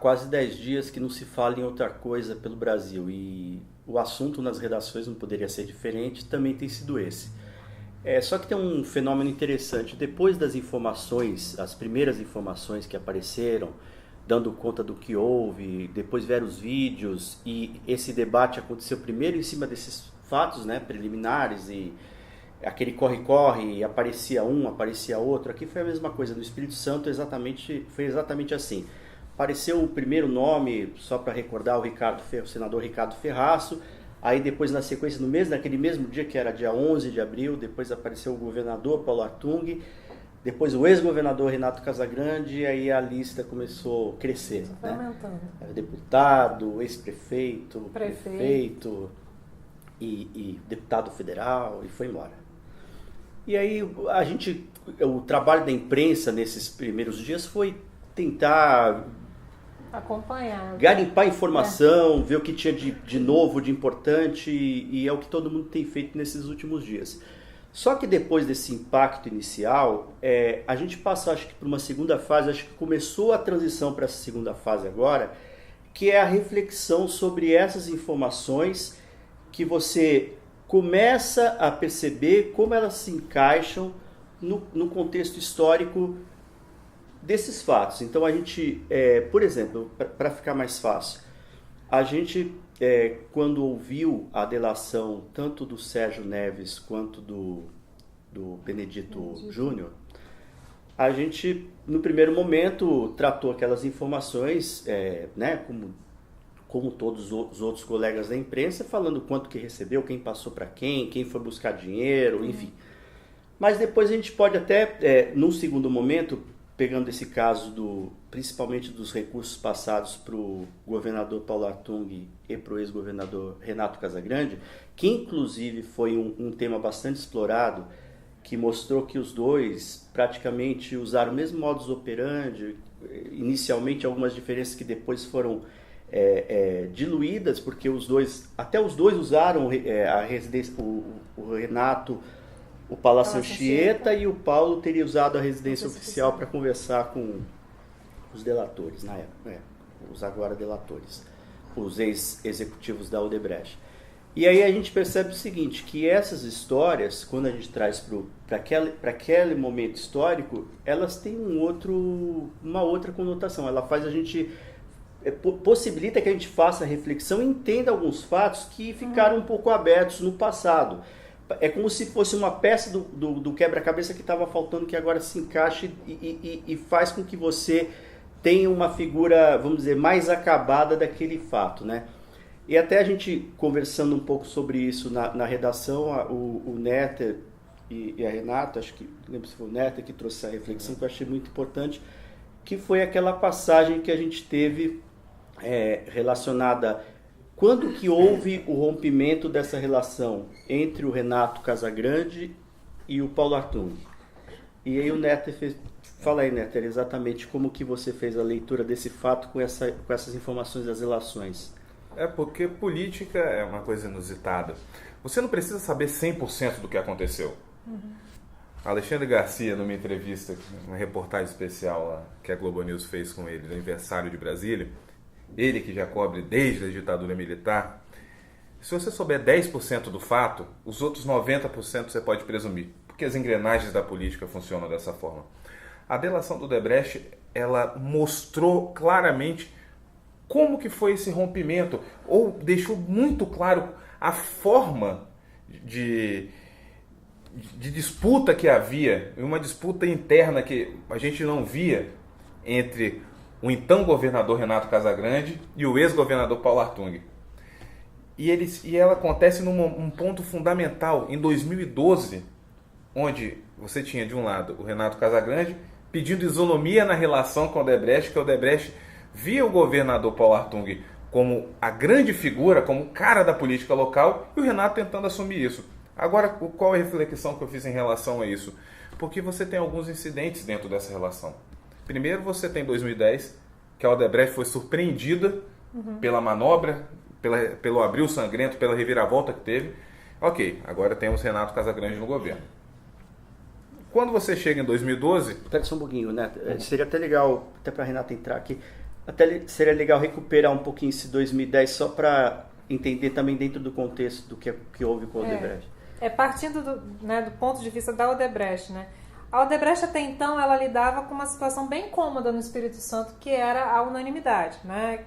quase 10 dias que não se fala em outra coisa pelo Brasil e o assunto nas redações não poderia ser diferente, também tem sido esse. Só que tem um fenômeno interessante. Depois das informações, as primeiras informações que apareceram, dando conta do que houve, depois vieram os vídeos e esse debate aconteceu primeiro em cima desses fatos, né, preliminares e aquele corre-corre, aparecia um, aparecia outro. Aqui foi a mesma coisa, no Espírito Santo foi exatamente assim. Apareceu o primeiro nome, só para recordar, o senador Ricardo Ferraço. Aí depois, na sequência, naquele mesmo dia, que era dia 11 de abril, depois apareceu o governador Paulo Artung, depois o ex-governador Renato Casagrande, e aí a lista começou a crescer. Foi aumentando. Deputado, ex-prefeito, prefeito e deputado federal, e foi embora. E aí o trabalho da imprensa nesses primeiros dias foi tentar acompanhar, garimpar informação, ver o que tinha de novo, de importante, e é o que todo mundo tem feito nesses últimos dias. Só que depois desse impacto inicial, a gente passa, acho que, por uma segunda fase, acho que começou a transição para essa segunda fase agora, que é a reflexão sobre essas informações que você começa a perceber como elas se encaixam no contexto histórico desses fatos. Então a gente, por exemplo, para ficar mais fácil, a gente, quando ouviu a delação tanto do Sérgio Neves quanto do Benedito Júnior, a gente, no primeiro momento, tratou aquelas informações, né, como todos os outros colegas da imprensa, falando quanto que recebeu, quem passou para quem foi buscar dinheiro, enfim. Mas depois a gente pode até, num segundo momento, pegando esse caso principalmente dos recursos passados para o governador Paulo Artung e para o ex-governador Renato Casagrande, que inclusive foi um tema bastante explorado, que mostrou que os dois praticamente usaram o mesmo modus operandi, inicialmente algumas diferenças que depois foram diluídas, porque até os dois usaram a residência, o Renato, o Palácio Anchieta, e o Paulo teria usado a residência oficial para conversar com os delatores na época, os agora delatores, os ex-executivos da Odebrecht. E aí a gente percebe o seguinte, que essas histórias, quando a gente traz para aquele momento histórico, elas têm uma outra conotação. Ela faz a gente, possibilita que a gente faça reflexão e entenda alguns fatos que ficaram um pouco abertos no passado. É como se fosse uma peça do quebra-cabeça que estava faltando, que agora se encaixa e faz com que você tenha uma figura, vamos dizer, mais acabada daquele fato, né? E até a gente conversando um pouco sobre isso na redação, o Netter e a Renata, acho que, lembro se foi o Netter que trouxe essa reflexão, que eu achei muito importante, que foi aquela passagem que a gente teve relacionada. Quando que houve o rompimento dessa relação entre o Renato Casagrande e o Paulo Artung? E aí o Netter fez... Fala aí, Netter, exatamente como que você fez a leitura desse fato com essas informações das relações. Porque política é uma coisa inusitada. Você não precisa saber 100% do que aconteceu. Alexandre Garcia, numa entrevista, uma reportagem especial lá, que a Globo News fez com ele, no aniversário de Brasília, ele que já cobre desde a ditadura militar, se você souber 10% do fato, os outros 90% você pode presumir, porque as engrenagens da política funcionam dessa forma. A delação do Odebrecht, ela mostrou claramente como que foi esse rompimento, ou deixou muito claro a forma de disputa que havia, uma disputa interna que a gente não via entre o então governador Renato Casagrande e o ex-governador Paulo Artung. E ela acontece num ponto fundamental, em 2012, onde você tinha de um lado o Renato Casagrande pedindo isonomia na relação com o Odebrecht, que o Odebrecht via o governador Paulo Artung como a grande figura, como o cara da política local, e o Renato tentando assumir isso. Agora, qual é a reflexão que eu fiz em relação a isso? Porque você tem alguns incidentes dentro dessa relação. Primeiro, você tem 2010, que a Odebrecht foi surpreendida pela manobra, pelo abril sangrento, pela reviravolta que teve. Ok, agora temos Renato Casagrande no governo. Quando você chega em 2012... Espera só um pouquinho, né? Seria até legal, até para a Renata entrar aqui, Até seria legal recuperar um pouquinho esse 2010 só para entender também dentro do contexto do que houve com o Odebrecht. Partindo do ponto de vista da Odebrecht, né? A Odebrecht até então ela lidava com uma situação bem cômoda no Espírito Santo, que era a unanimidade, né?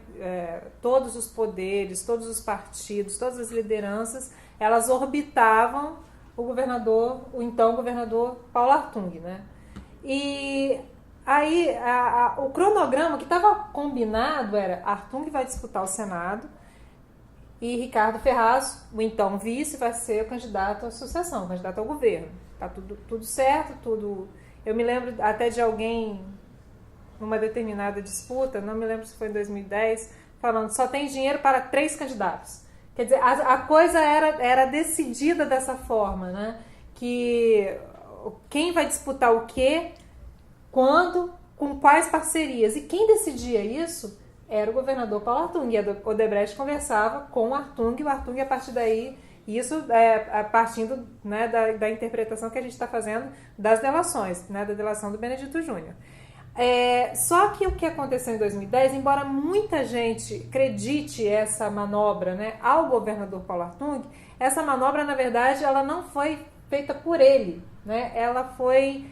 Todos os poderes, todos os partidos, todas as lideranças, elas orbitavam o então governador Paulo Artung, né? E aí o cronograma que estava combinado era: Artung vai disputar o Senado e Ricardo Ferraz, o então vice, vai ser o candidato à sucessão, candidato ao governo. Tá tudo certo, tudo. Eu me lembro até de alguém numa determinada disputa, não me lembro se foi em 2010, falando: só tem dinheiro para 3 candidatos. Quer dizer, a coisa era decidida dessa forma, né? Que quem vai disputar o quê, quando, com quais parcerias. E quem decidia isso era o governador Paulo Artung. E a Odebrecht conversava com o Artung, a partir daí, isso partindo, né, da interpretação que a gente está fazendo das delações, né, da delação do Benedito Júnior. Só que o que aconteceu em 2010, embora muita gente acredite essa manobra, né, ao governador Paulo Artung, essa manobra, na verdade, ela não foi feita por ele, né, ela foi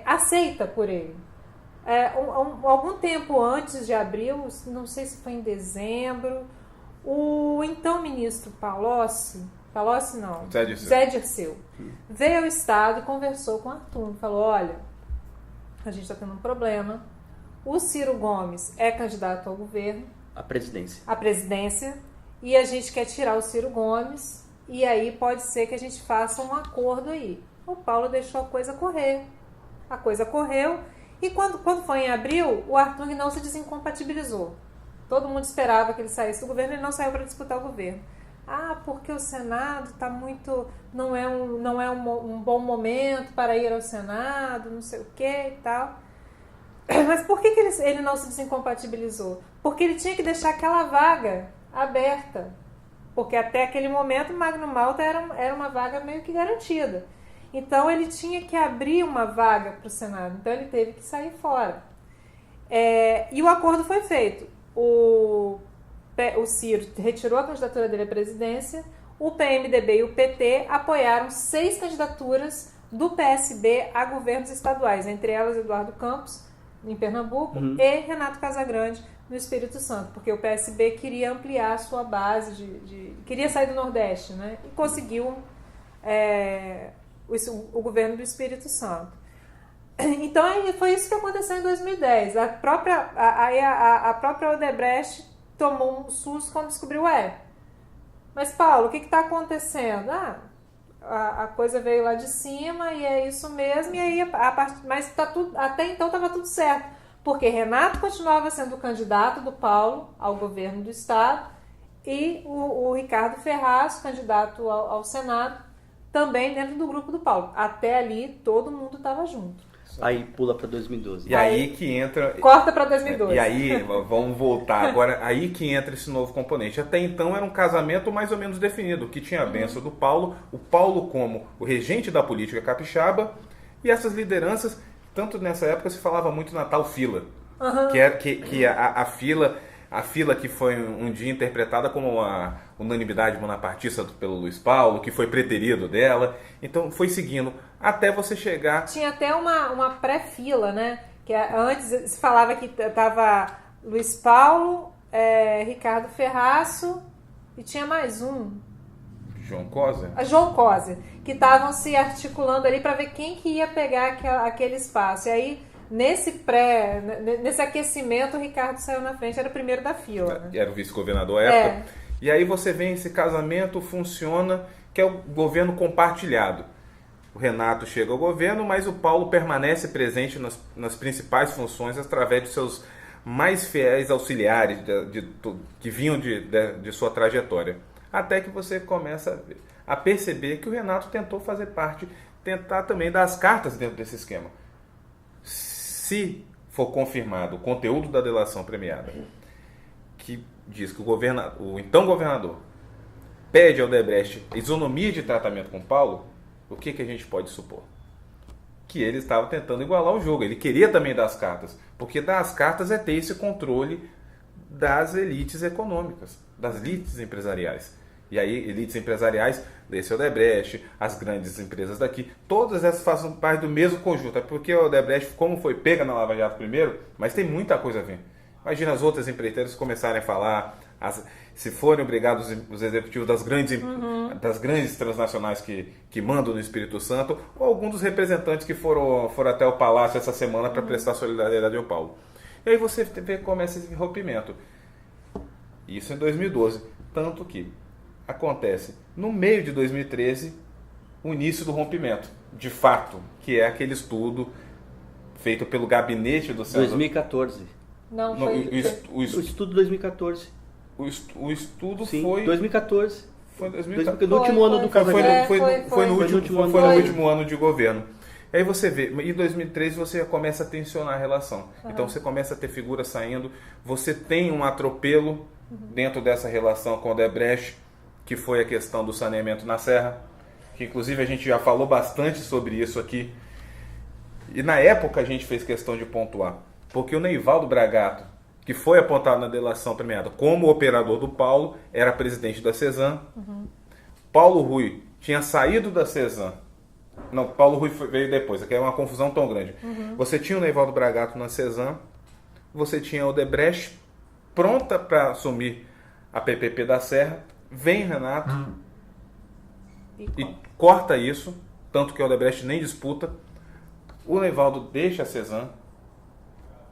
aceita por ele. Algum tempo antes de abril, não sei se foi em dezembro, o então ministro Zé Dirceu, veio ao Estado e conversou com o Artung, falou: olha, a gente está tendo um problema, o Ciro Gomes é candidato ao governo, à presidência, e a gente quer tirar o Ciro Gomes, e aí pode ser que a gente faça um acordo aí. O Paulo deixou a coisa correr, a coisa correu, e quando foi em abril, o Artung não se desincompatibilizou. Todo mundo esperava que ele saísse do governo, ele não saiu para disputar o governo. Porque o Senado está muito... Não é um bom momento para ir ao Senado, não sei o que e tal. Mas por que ele não se desincompatibilizou? Porque ele tinha que deixar aquela vaga aberta. Porque até aquele momento o Magno Malta era uma vaga meio que garantida. Então ele tinha que abrir uma vaga para o Senado. Então ele teve que sair fora. E o acordo foi feito. O Ciro retirou a candidatura dele à presidência, o PMDB e o PT apoiaram 6 candidaturas do PSB a governos estaduais, entre elas Eduardo Campos, em Pernambuco, e Renato Casagrande, no Espírito Santo, porque o PSB queria ampliar a sua base, queria sair do Nordeste, né? E conseguiu o governo do Espírito Santo. Então foi isso que aconteceu em 2010. A própria Odebrecht tomou um susto quando descobriu: mas Paulo, o que está acontecendo? A coisa veio lá de cima e é isso mesmo, e aí mas até então estava tudo certo, porque Renato continuava sendo o candidato do Paulo ao governo do Estado e o Ricardo Ferraz, candidato ao Senado, também dentro do grupo do Paulo. Até ali todo mundo estava junto. Aí pula para 2012. E aí que entra... Corta para 2012. E aí, vamos voltar agora, aí que entra esse novo componente. Até então era um casamento mais ou menos definido, que tinha a bênção do Paulo, o Paulo como o regente da política capixaba, e essas lideranças, tanto nessa época se falava muito na tal fila, que a fila que foi um dia interpretada como uma unanimidade bonapartista pelo Luiz Paulo, que foi preterido dela. Então foi seguindo até você chegar... Tinha até uma pré-fila, né? Que antes se falava que estava Luiz Paulo, Ricardo Ferraço e tinha mais um. João Coser? João Coser, que estavam se articulando ali para ver quem que ia pegar aquele espaço. E aí, nesse aquecimento, o Ricardo saiu na frente, era o primeiro da fila. Né? Era o vice-governador à época. E aí você vê esse casamento, funciona, que é o governo compartilhado. O Renato chega ao governo, mas o Paulo permanece presente nas principais funções através de seus mais fiéis auxiliares que vinham de sua trajetória. Até que você começa a perceber que o Renato tentou fazer parte, tentar também dar as cartas dentro desse esquema. Se for confirmado o conteúdo da delação premiada, que diz que o então governador pede ao Odebrecht isonomia de tratamento com Paulo, o que a gente pode supor? que ele estava tentando igualar o jogo. Ele queria também dar as cartas, porque dar as cartas é ter esse controle das elites econômicas, das elites empresariais. E aí, elites empresariais, desse Odebrecht, as grandes empresas daqui, todas essas fazem parte do mesmo conjunto. É porque o Odebrecht, como foi pega na Lava Jato primeiro, mas tem muita coisa a ver. Imagina as outras empreiteiras começarem a falar, se forem obrigados os executivos das grandes transnacionais que mandam no Espírito Santo, ou alguns dos representantes que foram até o Palácio essa semana para prestar solidariedade ao Paulo. E aí você começa esse rompimento. Isso em 2012. Tanto que acontece no meio de 2013 o início do rompimento, de fato, que é aquele estudo feito pelo gabinete do senador. 2014. Não, foi... O estudo de 2014. O estudo Sim, foi... 2014. Foi 2014. No último ano do Casagrande. Foi no último ano de governo. Aí você vê, em 2013 você começa a tensionar a relação. Então você começa a ter figuras saindo, você tem um atropelo dentro dessa relação com o Odebrecht, que foi a questão do saneamento na Serra, que inclusive a gente já falou bastante sobre isso aqui. E na época a gente fez questão de pontuar, porque o Neivaldo Bragato, que foi apontado na delação premiada como operador do Paulo, era presidente da Cesan. Paulo Rui tinha saído da Cesan. Não, Paulo Rui veio depois, aqui é uma confusão tão grande. Você tinha o Neivaldo Bragato na Cesan, você tinha o Odebrecht pronta para assumir a PPP da Serra, vem Renato e corta isso, tanto que o Odebrecht nem disputa. O Neivaldo deixa a Cesan.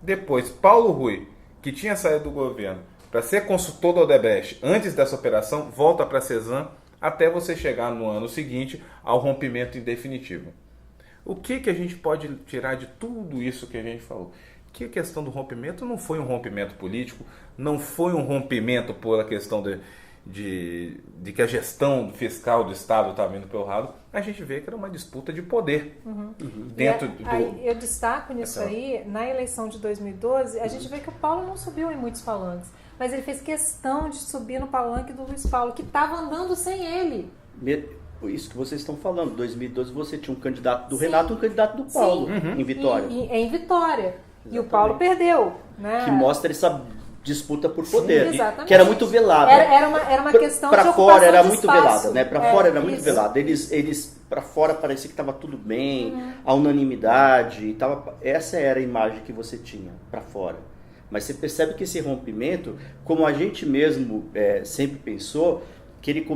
Depois, Paulo Rui, que tinha saído do governo para ser consultor do Odebrecht antes dessa operação, volta para a Cesan, até você chegar no ano seguinte ao rompimento em definitivo. O que a gente pode tirar de tudo isso que a gente falou? Que a questão do rompimento não foi um rompimento político, não foi um rompimento por a questão de que a gestão fiscal do Estado estava indo pelo lado. A gente vê que era uma disputa de poder dentro do... Eu destaco nisso aí, na eleição de 2012, a gente vê que o Paulo não subiu em muitos palanques, mas ele fez questão de subir no palanque do Luiz Paulo, que estava andando sem ele. Isso que vocês estão falando, em 2012 você tinha um candidato do Renato e um candidato do Paulo em Vitória. Em Vitória. Exatamente. E o Paulo perdeu. Né? Que mostra essa disputa por poder, exatamente. Que era muito velada. Era uma questão de ocupação fora era de muito espaço. velada, né? Para fora era muito isso. velada. Eles para fora parecia que estava tudo bem, a unanimidade, essa era a imagem que você tinha para fora. Mas você percebe que esse rompimento, como a gente mesmo sempre pensou, que ele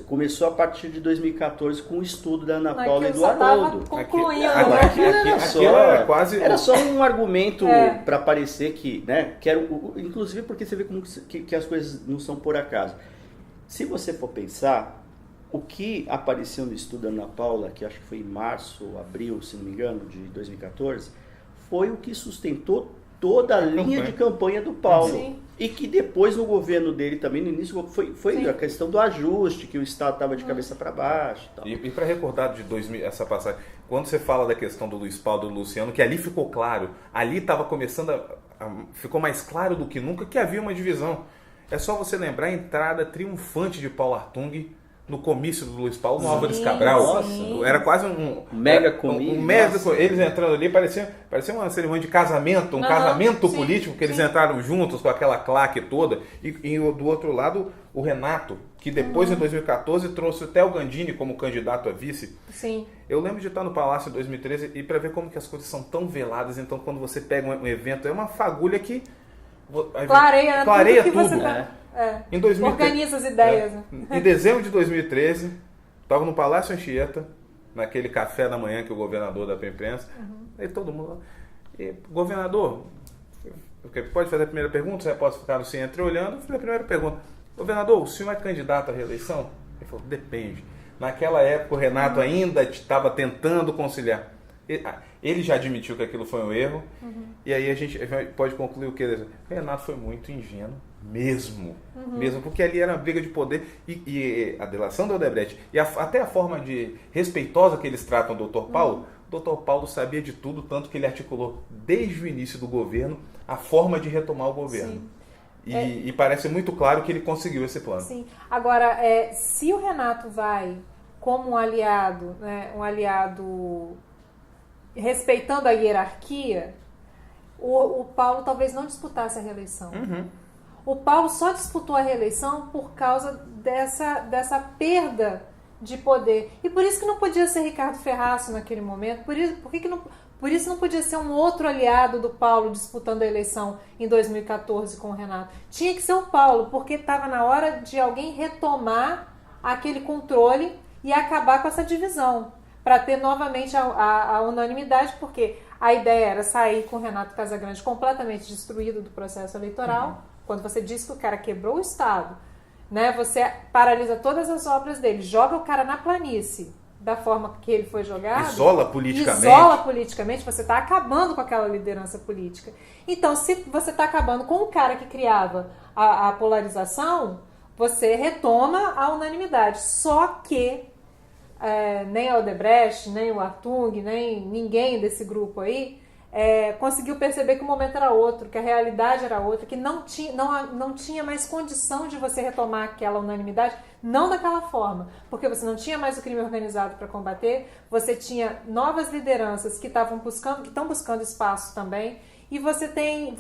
começou a partir de 2014 com o estudo da Ana Paula e do Haroldo. Concluindo, Era só um argumento para parecer que, né, inclusive porque você vê como que as coisas não são por acaso. Se você for pensar, o que apareceu no estudo da Ana Paula, que acho que foi em março ou abril, se não me engano, de 2014, foi o que sustentou toda a linha de campanha do Paulo. Sim. E que depois no governo dele também, no início, foi a questão do ajuste, que o Estado estava de cabeça para baixo. Tal. E para recordar de 2000, essa passagem, quando você fala da questão do Luiz Paulo e do Luciano, que ali ficou claro, ali estava começando ficou mais claro do que nunca que havia uma divisão. É só você lembrar a entrada triunfante de Paulo Artung no comício do Luiz Paulo no Álvares Cabral. Nossa. Era quase um mega comício. Eles entrando ali, parecia uma cerimônia de casamento, casamento político, que eles entraram juntos com aquela claque toda. E do outro lado, o Renato, que depois em 2014 trouxe até o Gandini como candidato a vice. Sim. Eu lembro de estar no Palácio em 2013 e para ver como que as coisas são tão veladas. Então, quando você pega um evento, é uma fagulha que clareia tudo. Você Em 2013, organiza as ideias. Em dezembro de 2013, estava no Palácio Anchieta, naquele café da manhã que o governador dá para a imprensa. Aí todo mundo lá. E, governador, pode fazer a primeira pergunta? Você pode ficar assim entreolhando. Eu fiz a primeira pergunta. Governador, o senhor é candidato à reeleição? Ele falou, depende. Naquela época o Renato ainda estava tentando conciliar. Ele já admitiu que aquilo foi um erro. E aí a gente pode concluir o que? O Renato foi muito ingênuo. Mesmo, porque ali era uma briga de poder e a delação do Odebrecht e até a forma respeitosa que eles tratam o Dr. Paulo, o Dr. Paulo sabia de tudo, tanto que ele articulou desde o início do governo a forma de retomar o governo. E parece muito claro que ele conseguiu esse plano. Sim. Agora, se o Renato vai como um aliado, né, um aliado respeitando a hierarquia, o Paulo talvez não disputasse a reeleição. O Paulo só disputou a reeleição por causa dessa perda de poder. E por isso que não podia ser Ricardo Ferraço naquele momento, por isso não podia ser um outro aliado do Paulo disputando a eleição em 2014 com o Renato. Tinha que ser o Paulo, porque estava na hora de alguém retomar aquele controle e acabar com essa divisão, para ter novamente a unanimidade, porque a ideia era sair com o Renato Casagrande completamente destruído do processo eleitoral. Quando você diz que o cara quebrou o Estado, né, você paralisa todas as obras dele, joga o cara na planície, da forma que ele foi jogado. Isola politicamente. Você está acabando com aquela liderança política. Então, se você está acabando com o cara que criava a polarização, você retoma a unanimidade. Só que nem a Odebrecht, nem o Artung, nem ninguém desse grupo aí conseguiu perceber que o momento era outro, que a realidade era outra, que não tinha mais condição de você retomar aquela unanimidade, não daquela forma, porque você não tinha mais o crime organizado para combater, você tinha novas lideranças que estão buscando espaço também, e você tem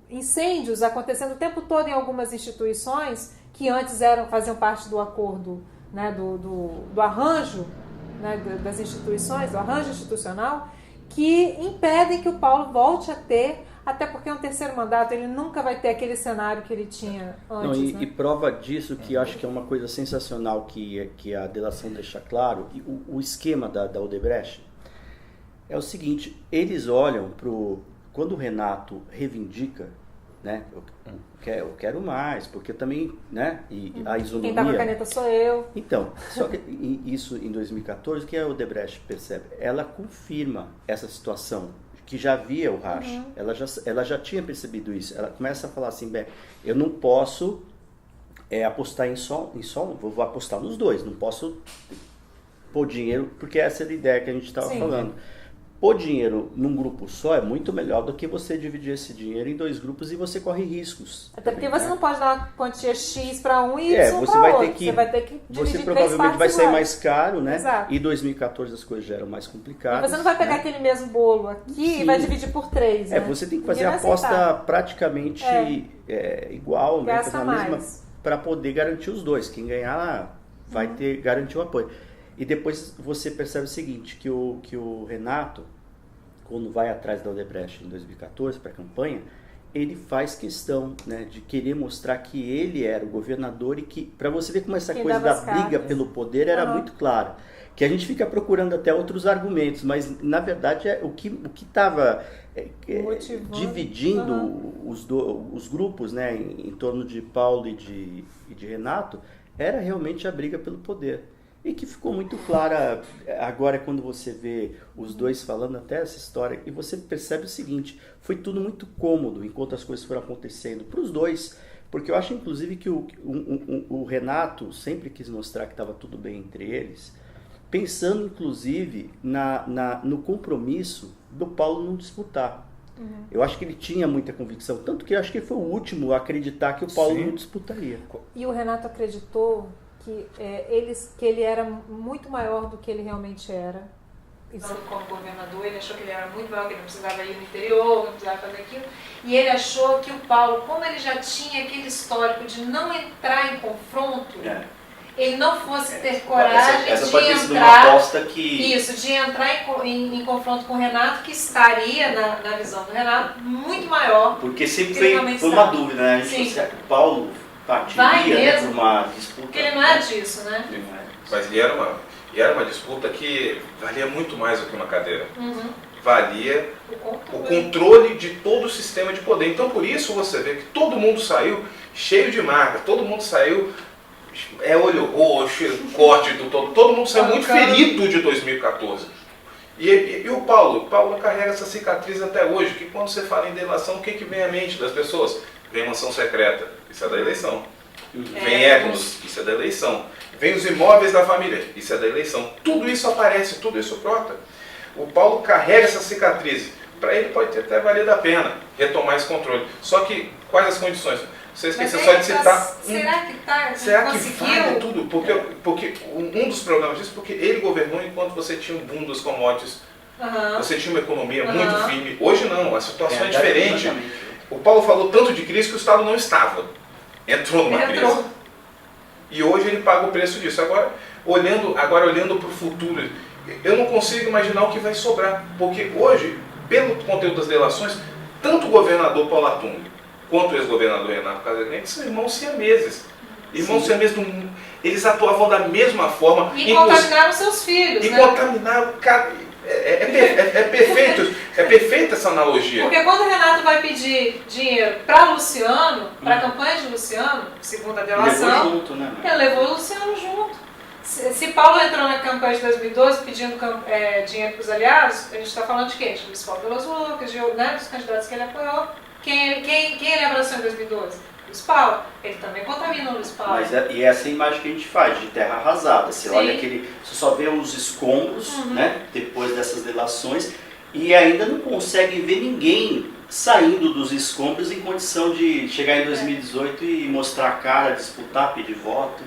incêndios acontecendo o tempo todo em algumas instituições que antes faziam parte do acordo, né, do arranjo, né, das instituições, do arranjo institucional, que impedem que o Paulo volte a ter, até porque um terceiro mandato ele nunca vai ter aquele cenário que ele tinha antes. E prova disso, que eu acho que é uma coisa sensacional que a delação deixa claro, o esquema da Odebrecht é o seguinte: eles olham quando o Renato reivindica, né, eu quero mais, porque também, né, e a isonomia... Quem tá com a caneta sou eu. Então, só que isso em 2014, o que a Odebrecht percebe? Ela confirma essa situação, que já havia o racha, ela já tinha percebido isso, ela começa a falar assim, bem, eu não posso apostar em só vou apostar nos dois, não posso pôr dinheiro, porque essa é a ideia que a gente estava falando. Pôr dinheiro num grupo só é muito melhor do que você dividir esse dinheiro em dois grupos e você corre riscos. Até porque você não pode dar uma quantia X para um e Y para outro. Você vai ter que dividir. Você provavelmente vai sair mais caro, né? Exato. E em 2014 as coisas já eram mais complicadas. E você não vai pegar aquele mesmo bolo aqui e vai dividir por 3. Né? Você tem que fazer a aposta praticamente igual, né? Para poder garantir os dois. Quem ganhar vai garantir o apoio. E depois você percebe o seguinte, que o Renato, quando vai atrás da Odebrecht em 2014 para a campanha, ele faz questão, né, de querer mostrar que ele era o governador e que, para você ver como essa coisa da briga pelo poder era muito clara. Que a gente fica procurando até outros argumentos, mas na verdade o que estava dividindo os grupos, né, em torno de Paulo e de Renato, era realmente a briga pelo poder. E que ficou muito clara agora quando você vê os dois falando até essa história, e você percebe o seguinte: foi tudo muito cômodo enquanto as coisas foram acontecendo para os dois, porque eu acho inclusive que o Renato sempre quis mostrar que estava tudo bem entre eles, pensando inclusive no compromisso do Paulo não disputar. Eu acho que ele tinha muita convicção, tanto que eu acho que ele foi o último a acreditar que o Paulo não disputaria. E o Renato acreditou que ele era muito maior do que ele realmente era. Como governador, ele achou que ele era muito maior, que ele não precisava ir no interior, não precisava fazer aquilo. E ele achou que o Paulo, como ele já tinha aquele histórico de não entrar em confronto, ele não fosse ter coragem de entrar em confronto com o Renato, que estaria, na visão do Renato, muito maior. Porque sempre foi uma dúvida, né? Será que o Paulo partiria por uma disputa? Porque ele não é disso, né? Mas era uma disputa que valia muito mais do que uma cadeira. Valia o controle de todo o sistema de poder. Então por isso você vê que todo mundo saiu cheio de marca, todo mundo saiu olho roxo, corte do todo mundo saiu muito ferido de 2014. E o Paulo carrega essa cicatriz até hoje, que quando você fala em delação, o que vem à mente das pessoas? Vem mansão secreta, isso é da eleição. Vem Econos, isso é da eleição. Vem os imóveis da família, isso é da eleição. Tudo isso aparece, tudo isso brota. O Paulo carrega essa cicatriz. Para ele pode ter até valido a pena retomar esse controle. Só que, quais as condições? Você Mas esqueceu só de aí, citar. será que tá? Será que Conseguiu? vale tudo? Porque um dos problemas disso, porque ele governou enquanto você tinha um boom dos commodities, Aham. você tinha uma economia Aham. muito firme. Hoje não, a situação é diferente. Exatamente. O Paulo falou tanto de crise que o Estado não estava. Entrou numa crise. E hoje ele paga o preço disso. Agora, olhando para o futuro, eu não consigo imaginar o que vai sobrar. Porque hoje, pelo conteúdo das delações, tanto o governador Paulo Artung quanto o ex-governador Renato Casagrande são irmãos siameses. Irmãos siameses, eles atuavam da mesma forma. E contaminaram seus filhos, e né? contaminaram, cara, é perfeita essa analogia. Porque quando o Renato vai pedir dinheiro para Luciano, para a campanha de Luciano, segundo a delação, Levou junto, né? ele levou o Luciano junto. Se Paulo entrou na campanha de 2012 pedindo dinheiro para os aliados, a gente está falando de quem? De Luiz Paulo Veloso Lucas, dos candidatos que ele apoiou. Quem ele abraçou em 2012? Luiz Paulo. Ele também contaminou Luiz Paulo. Mas e essa é a imagem que a gente faz, de terra arrasada. Você Sim. olha você só vê os escombros, né, depois dessas delações, e ainda não consegue ver ninguém saindo dos escombros em condição de chegar em 2018 e mostrar a cara, disputar, pedir voto.